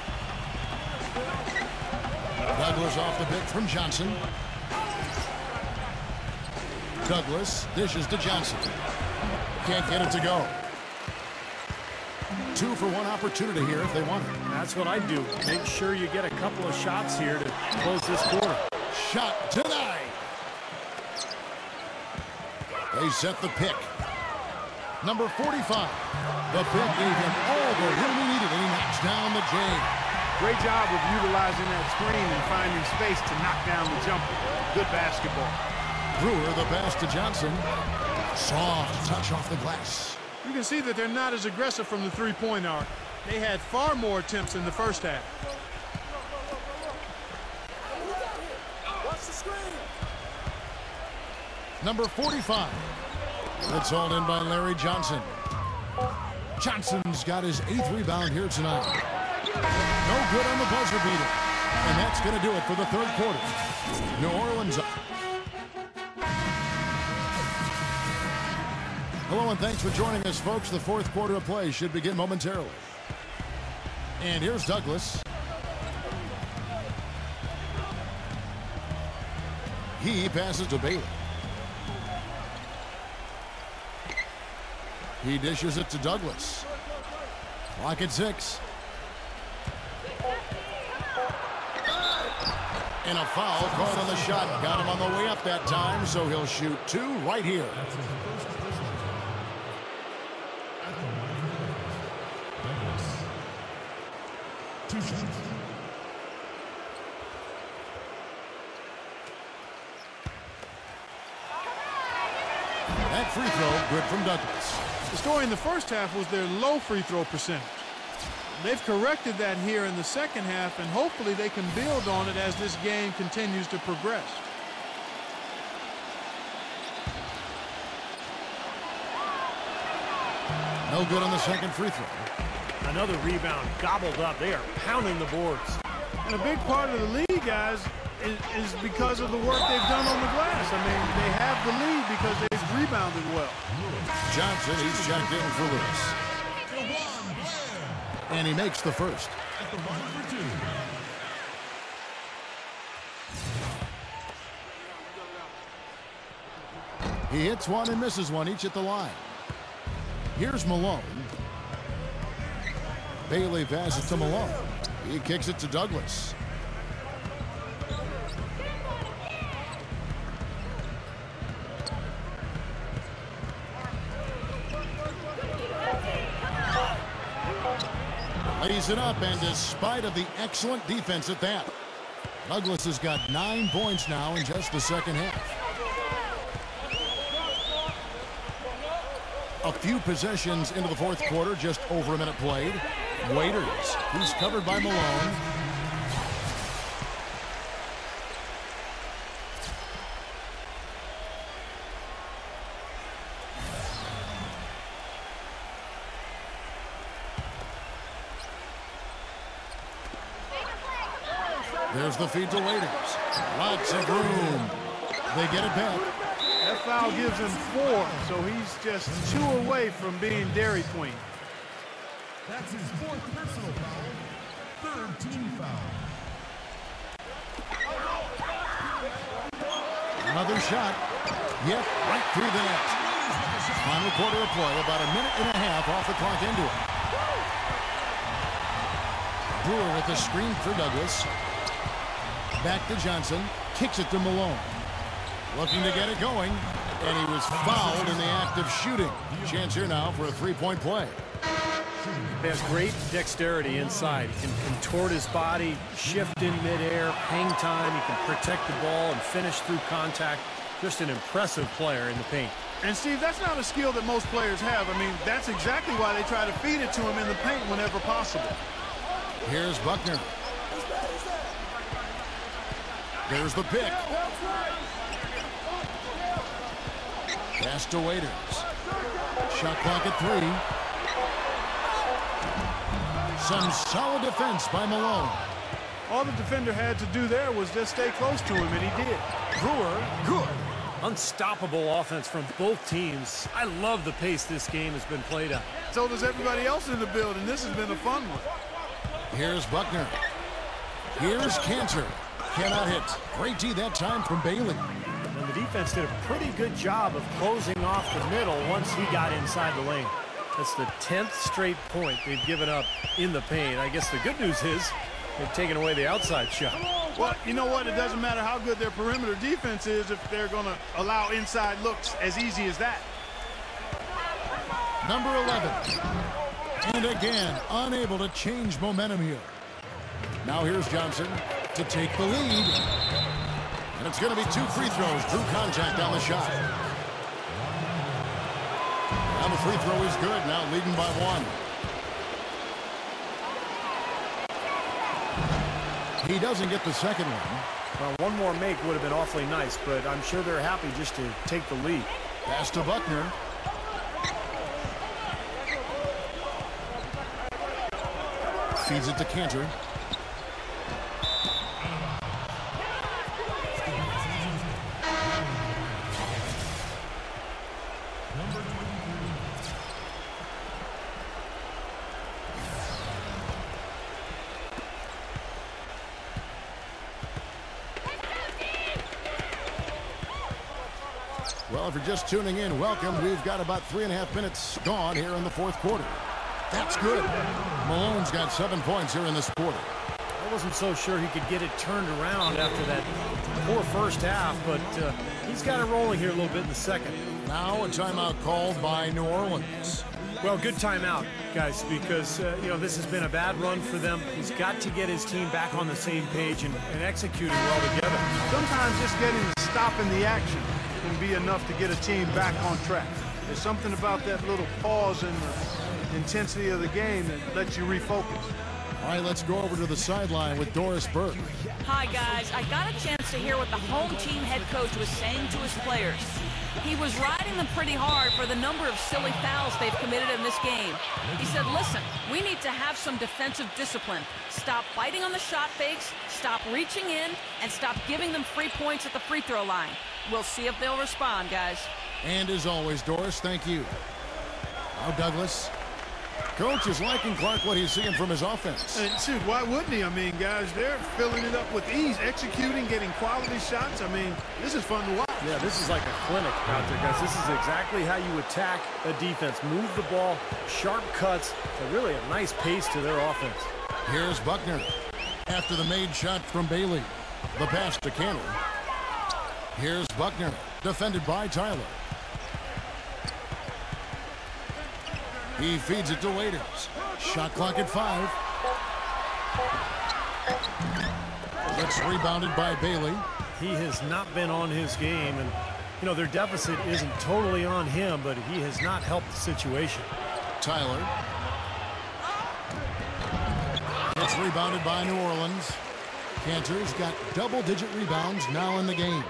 Douglas off the pick from Johnson. Douglas dishes to Johnson. Can't get it to go. 2 for 1 opportunity here if they want it. That's what I do. Make sure you get a couple of shots here to close this quarter. Shot denied. They set the pick. Number 45. The pick gave him all the room he needed, and he knocks down the J. Great job of utilizing that screen and finding space to knock down the jumper. Good basketball. Brewer the pass to Johnson. Soft touch off the glass. You can see that they're not as aggressive from the three-point arc. They had far more attempts in the first half. Watch the screen. Number 45. It's hauled in by Larry Johnson. Johnson's got his 8th rebound here tonight. No good on the buzzer beater. And that's going to do it for the third quarter. New Orleans up. Hello and thanks for joining us, folks. The fourth quarter of play should begin momentarily. And here's Douglas. He passes to Bailey. He dishes it to Douglas. Clock at 6. And a foul called on the shot. Got him on the way up that time, so he'll shoot 2 right here. That free throw good from Douglas. The story in the first half was their low free throw percentage. They've corrected that here in the second half, and hopefully they can build on it as this game continues to progress. No good on the second free throw. Another rebound gobbled up. They are pounding the boards. And a big part of the lead, guys, is because of the work they've done on the glass. I mean, they have the lead because they've rebounded well. Johnson, he's checked in for Lewis. And he makes the first. He hits one and misses one, each at the line. Here's Malone. Bailey passes to Malone. He kicks it to Douglas. Lays it up, and despite of the excellent defense at that, Douglas has got 9 points now in just the second half. A few possessions into the fourth quarter, just over a minute played. Waiters, he's covered by Malone. There's the feed to Waiters. Lots of room. They get it back. That foul gives him 4, so he's just 2 away from being Dairy Queen. That's his 4th personal foul. 3rd team foul. Another shot. Yep, right through the net. Final quarter of play, about a minute and a half off the clock into it. Brewer with the screen for Douglas. Back to Johnson. Kicks it to Malone. Looking to get it going. And he was fouled in the act of shooting. Chance here now for a three-point play. He has great dexterity inside. He can contort his body, shift in midair, hang time. He can protect the ball and finish through contact. Just an impressive player in the paint. And, Steve, that's not a skill that most players have. I mean, that's exactly why they try to feed it to him in the paint whenever possible. Here's Buckner. There's the pick. Pass to Waiters. Shot clock at 3. Some solid defense by Malone. All the defender had to do there was just stay close to him, and he did. Brewer, good. Unstoppable offense from both teams. I love the pace this game has been played at. So does everybody else in the building. This has been a fun one. Here's Buckner. Here's Cantor. Cannot hit. Great D that time from Bailey. And the defense did a pretty good job of closing off the middle once he got inside the lane. That's the 10th straight point they've given up in the paint. I guess the good news is they've taken away the outside shot. Well, you know what? It doesn't matter how good their perimeter defense is if they're going to allow inside looks as easy as that. Number 11. And again, unable to change momentum here. Now here's Johnson to take the lead. And it's going to be 2 free throws. Drew contact on the shot. Now the free throw is good. Now leading by 1. He doesn't get the second one. Well, one more make would have been awfully nice, but I'm sure they're happy just to take the lead. Pass to Buckner. Feeds it to Cantor. Well, if you're just tuning in, welcome. We've got about 3.5 minutes gone here in the fourth quarter. That's good. Malone's got 7 points here in this quarter. I wasn't so sure he could get it turned around after that poor first half, but he's got it rolling here a little bit in the second. Now a timeout called by New Orleans. Well, good timeout, guys, because, you know, this has been a bad run for them. He's got to get his team back on the same page and executing well together. Sometimes just getting a stop in the action can be enough to get a team back on track. There's something about that little pause in the intensity of the game that lets you refocus. All right, let's go over to the sideline with Doris Burke. Hi, guys. I got a chance to hear what the home team head coach was saying to his players. He was riding them pretty hard for the number of silly fouls they've committed in this game. He said, listen, we need to have some defensive discipline. Stop fighting on the shot fakes, stop reaching in, and stop giving them free points at the free throw line. We'll see if they'll respond, guys. And as always, Doris, thank you. Now Douglas. Coach is liking Clark what he's seeing from his offense. And shoot, why wouldn't he? I mean, guys, they're filling it up with ease, executing, getting quality shots. I mean, this is fun to watch. Yeah, this is like a clinic out there, guys. This is exactly how you attack a defense. Move the ball, sharp cuts, and really a nice pace to their offense. Here's Buckner. After the made shot from Bailey. The pass to Cantor. Here's Buckner, defended by Tyler. He feeds it to Waiters. Shot clock at 5. It's rebounded by Bailey. He has not been on his game, and, you know, their deficit isn't totally on him, but he has not helped the situation. Tyler. It's rebounded by New Orleans. Cantor's got double-digit rebounds now in the game.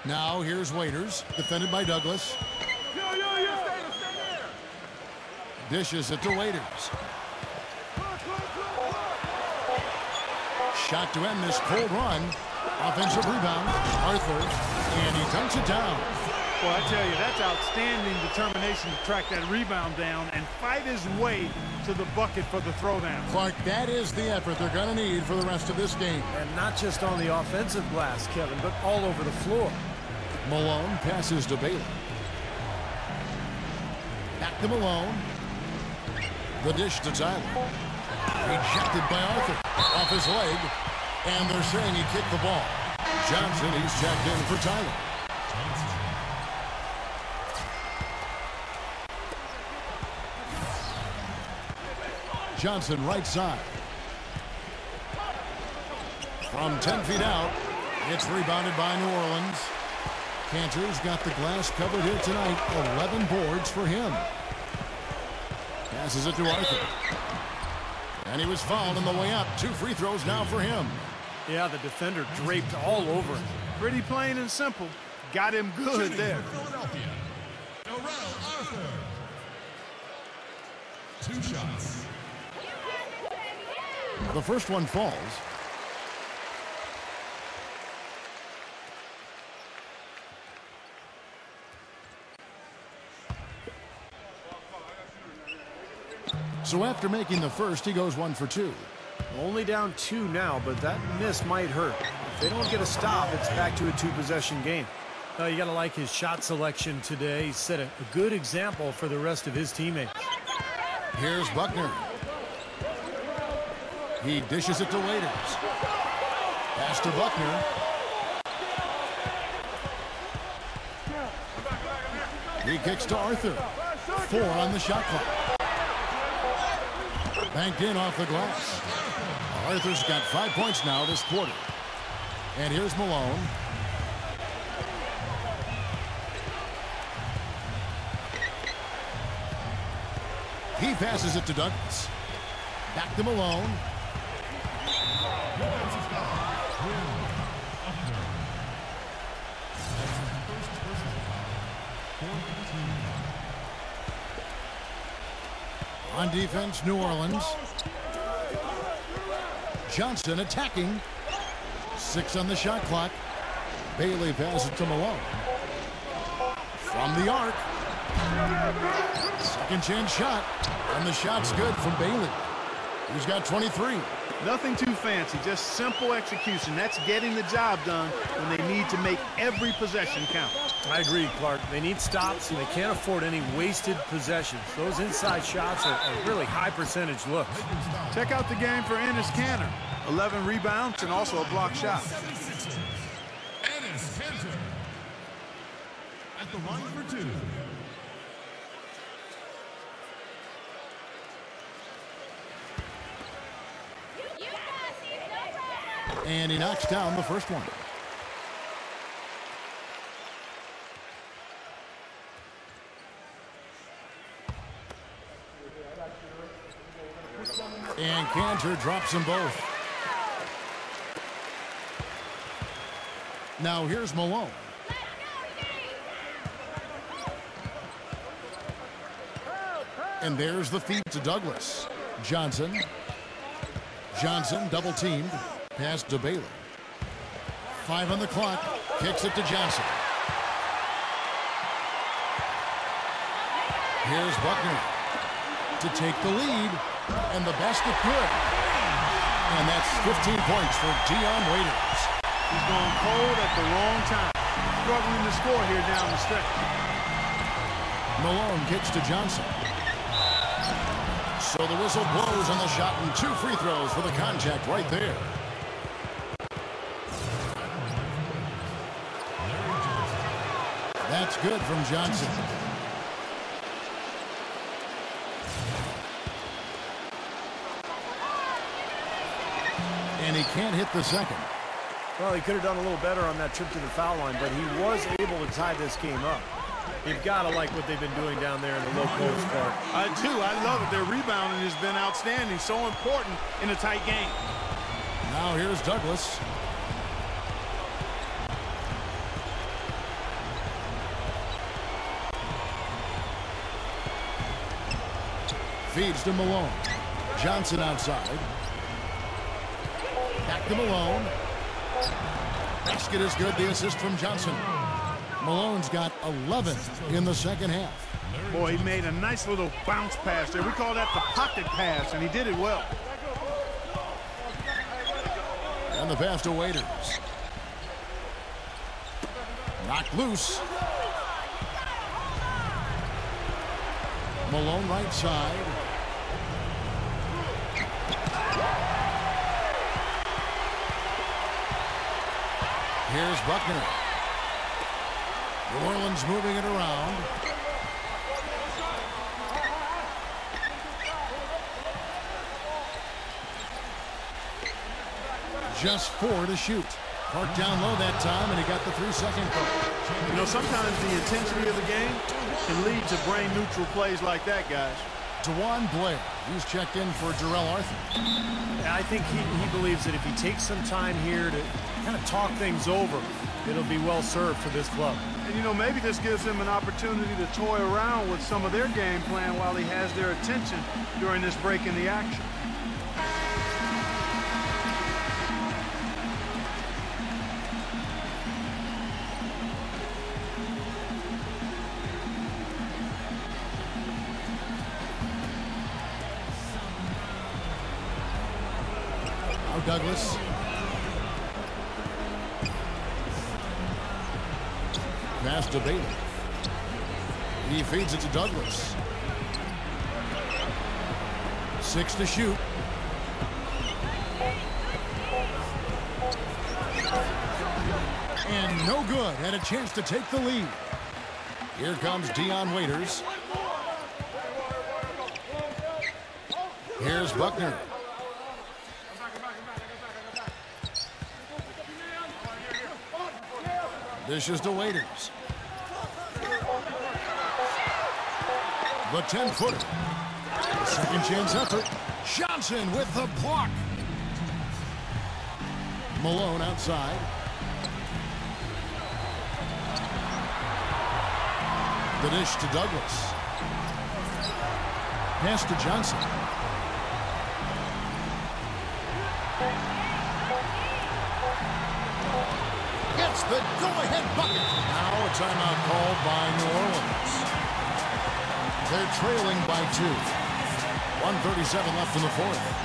Now here's Waiters, defended by Douglas. Dishes it to Waiters. Shot to end this cold run. Offensive rebound, Arthur, and he dunks it down. Well, I tell you, that's outstanding determination to track that rebound down and fight his way to the bucket for the throwdown. Clark, that is the effort they're going to need for the rest of this game. And not just on the offensive glass, Kevin, but all over the floor. Malone passes to Bailey. Back to Malone. The dish to Tyler. Rejected by Arthur. Off his leg. And they're saying he kicked the ball. Johnson, he's checked in for Tyler. Johnson right side. From 10 feet out, it's rebounded by New Orleans. Cantor's got the glass covered here tonight. 11 boards for him. Passes it to Arthur. And he was fouled on the way up. 2 free throws now for him. Yeah, the defender draped all over him. Pretty plain and simple. Got him good there. Philadelphia, Arthur. 2 shots. The first one falls. So after making the first, he goes 1 for 2. Only down 2 now, but that miss might hurt. If they don't get a stop, it's back to a 2-possession game. You got to like his shot selection today. He set a good example for the rest of his teammates. Here's Buckner. He dishes it to Waiters. Pass to Buckner. He kicks to Arthur. 4 on the shot clock. Banked in off the glass. Arthur's got 5 points now this quarter. And here's Malone. He passes it to Douglas. Back to Malone. On defense, New Orleans. Johnson attacking. 6 on the shot clock. Bailey passes it to Malone. From the arc. Second chance shot. And the shot's good from Bailey. He's got 23. Nothing too fancy, just simple execution. That's getting the job done when they need to make every possession count. I agree, Clark. They need stops, and they can't afford any wasted possessions. Those inside shots are really high-percentage looks. Check out the game for Enes Kanter. 11 rebounds and also a block shot. Enes Kanter at the line for 2. And he knocks down the first one. And Kanter drops them both. Now here's Malone. And there's the feed to Douglas. Johnson. Johnson double teamed. Pass to Bailey. 5 on the clock. Kicks it to Johnson. Here's Buckner to take the lead. And the basket good. And that's 15 points for Dion Waiters. He's going cold at the wrong time. Struggling to score here down the stretch. Malone kicks to Johnson. So the whistle blows on the shot and 2 free throws for the contact right there. That's good from Johnson. And he can't hit the second. Well, he could have done a little better on that trip to the foul line, but he was able to tie this game up. You've got to like what they've been doing down there in the low post part. I do. I love it. Their rebounding has been outstanding. So important in a tight game. Now here's Douglas. Feeds to Malone. Johnson outside. Back to Malone. Basket is good. The assist from Johnson. Malone's got 11 in the second half. Boy, he made a nice little bounce pass there. We call that the pocket pass, and he did it well. And the pass to Waiters. Knocked loose. Malone right side. Here's Buckner. New Orleans moving it around. Just 4 to shoot. Parked down low that time, and he got the 3-second call. You know, sometimes the intensity of the game can lead to brain-neutral plays like that, guys. DeJuan Blair, he's checked in for Jarrell Arthur. I think he believes that if he takes some time here to kind of talk things over, it'll be well served for this club. And, you know, maybe this gives him an opportunity to toy around with some of their game plan while he has their attention during this break in the action. Douglas. Pass to Bailey. He feeds it to Douglas. 6 to shoot. And no good. Had a chance to take the lead. Here comes Dion Waiters. Here's Buckner. Dishes to Waiters. The 10-footer. Second chance effort. Johnson with the block. Malone outside. The dish to Douglas. Pass to Johnson. Gets the go-ahead bucket. Now a timeout called by New Orleans. They're trailing by 2. 1:37 left in the fourth.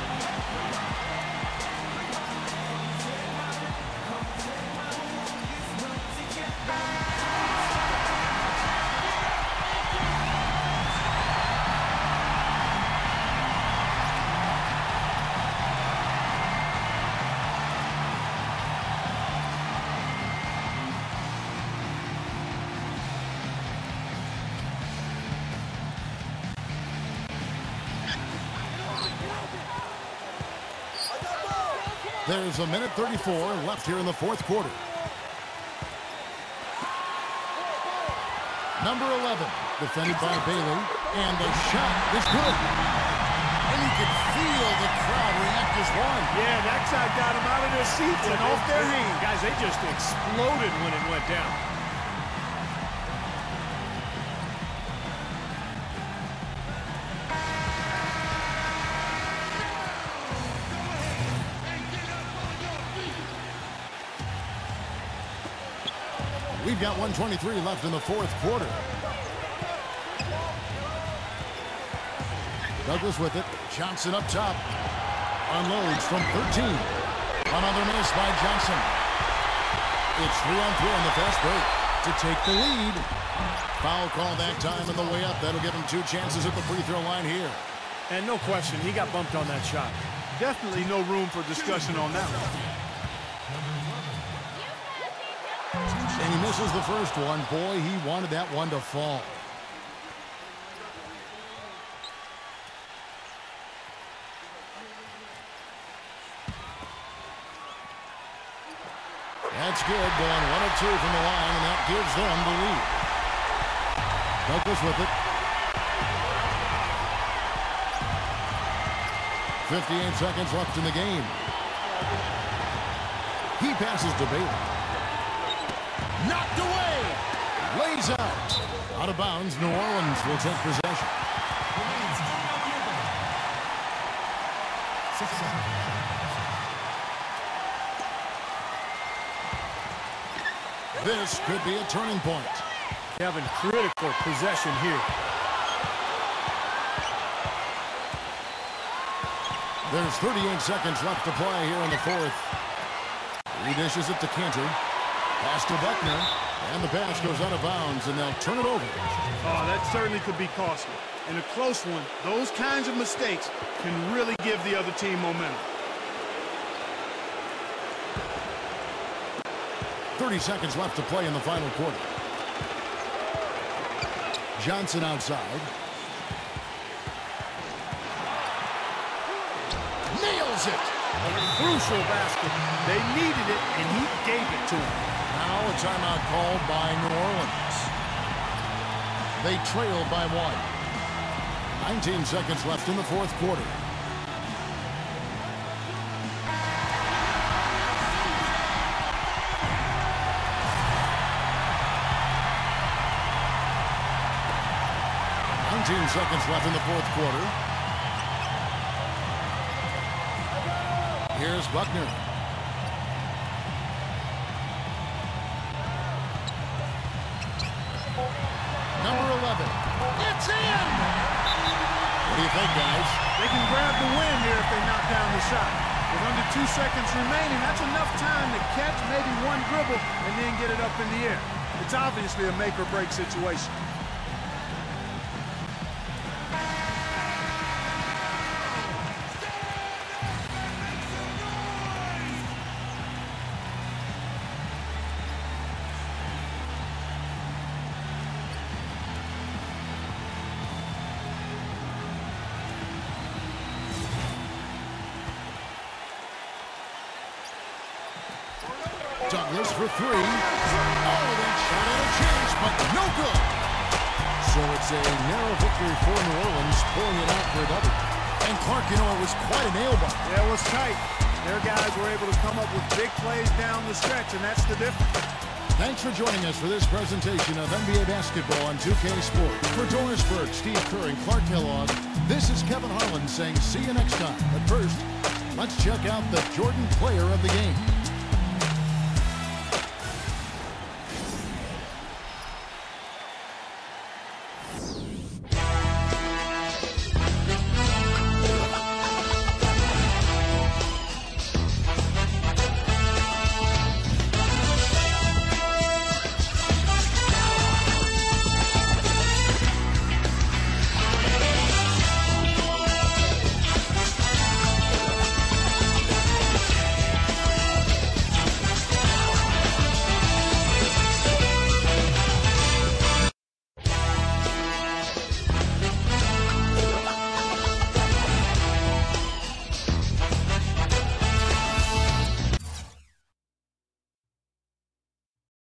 There's a minute 34 left here in the fourth quarter. Number 11, defended by Bailey, and the shot is good. And you could feel the crowd react as one. Yeah, that side got them out of their seats and off their hands. Guys, they just exploded when it went down. We've got 1:23 left in the fourth quarter. Douglas with it. Johnson up top. Unloads from 13. Another miss by Johnson. It's 3-on-3 on the fast break to take the lead. Foul call that time on the way up. That'll give him 2 chances at the free throw line here. And no question, he got bumped on that shot. Definitely no room for discussion on that one. And he misses the first one. Boy, he wanted that one to fall. That's good. Going 1 of 2 from the line, and that gives them the lead. Douglas with it. 58 seconds left in the game. He passes to Bailey. Knocked away. Lays out. Out of bounds. New Orleans will take possession. This could be a turning point. Having critical possession here. There's 38 seconds left to play here in the fourth. He dishes it to Cantor. Pass to Buckner. And the pass goes out of bounds, and they'll turn it over. Oh, that certainly could be costly. In a close one, those kinds of mistakes can really give the other team momentum. 30 seconds left to play in the final quarter. Johnson outside. Nails it! A crucial basket. They needed it, and he gave it to them. Now a timeout called by New Orleans. They trail by 1. 19 seconds left in the fourth quarter. Seconds left in the fourth quarter. Here's Buckner. Number 11. It's in! What do you think, guys? They can grab the win here if they knock down the shot. With under 2 seconds remaining, that's enough time to catch maybe one dribble and then get it up in the air. It's obviously a make-or-break situation. Douglas for 3. Oh, that shot had a chance, but no good. So it's a narrow victory for New Orleans, pulling it out for a double. And Clark, you know, it was quite a nail-biter. Yeah, it was tight. Their guys were able to come up with big plays down the stretch, and that's the difference. Thanks for joining us for this presentation of NBA basketball on 2K Sports. For Doris Burke, Steve Kerr, and Clark Kellogg, this is Kevin Harlan saying see you next time. But first, let's check out the Jordan player of the game.